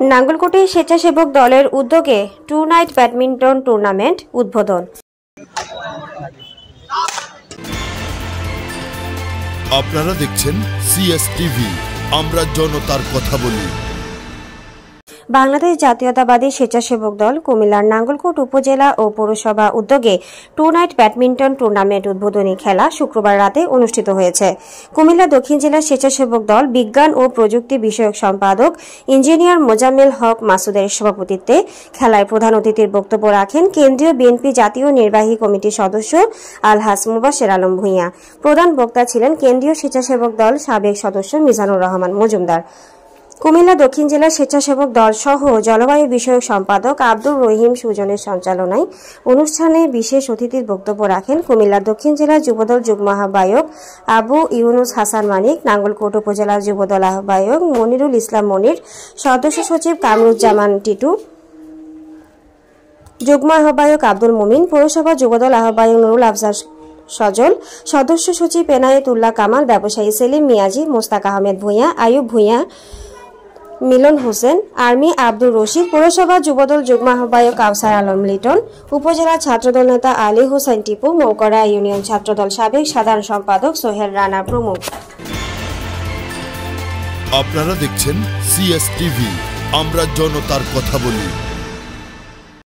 নাঙ্গলকোটে স্বেচ্ছাসেবক দলের উদ্যোগে টু নাইট ব্যাডমিন্টন টুর্নামেন্ট উদ্বোধন। আপনারা দেখছেন সিএসটিভি, আমরা জনতার কথা বলি। বাংলাদেশ জাতীয়তাবাদী স্বেচ্ছাসেবক দল কুমিল্লার নাঙ্গলকোট উপজেলা ও পৌরসভা উদ্যোগে টু নাইট ব্যাডমিন্টন টুর্নামেন্ট উদ্বোধনী খেলা শুক্রবার রাতে অনুষ্ঠিত হয়েছে। কুমিল্লা দক্ষিণ জেলা স্বেচ্ছাসেবক দল বিজ্ঞান ও প্রযুক্তি বিষয়ক সম্পাদক ইঞ্জিনিয়ার মোজাম্মেল হক মাসুদের সভাপতিত্বে খেলায় প্রধান অতিথির বক্তব্য রাখেন কেন্দ্রীয় বিএনপি জাতীয় নির্বাহী কমিটির সদস্য আলহাজ মুবাশির আলম ভূঁইয়া। প্রধান বক্তা ছিলেন কেন্দ্রীয় স্বেচ্ছাসেবক দল সাবেক সদস্য মিজানুর রহমান মজুমদার। কুমিল্লা দক্ষিণ জেলা স্বেচ্ছাসেবক দল সহ জলবায়ু বিষয়ক সম্পাদক আব্দুর রহিম সুজনের সঞ্চালনায় অনুষ্ঠানে বিশেষ অতিথির বক্তব্য রাখেন কুমিল্লা দক্ষিণ জেলা যুবদল যুগ্ম আহ্বায়ক আবু ইউনুস হাসান মানিক, নাঙ্গলকোট উপজেলা যুবদল আহ্বায়ক মনিরুল ইসলাম মনির, সদস্য সচিব কামরুজ্জামান টিটু, যুগ্ম আহ্বায়ক আব্দুল মুমিন, পৌরসভা যুবদল আহ্বায়ক নুরুল আফজার সজল, সদস্য সচিব এনায়েতুল্লাহ কামাল, ব্যবসায়ী সেলিম মিয়াজি, মোস্তাক আহমেদ ভূঁইয়া, আয়ুব ভূঁইয়া, মিলন হোসেন, আর্মি আব্দুর রশিদ, পৌরসভা যুবদল যুগ্ম আহ্বায়ক কাউসার আলম লিটন, উপজেলা ছাত্রদল নেতা আলী হোসেন টিপু, মৌকড়া ইউনিয়ন ছাত্রদল সাবেক সাধারণ সম্পাদক সোহেল রানা প্রমুখ। আপনারা দেখছেন সিএসটিভি, আমরা জনতার কথা বলি।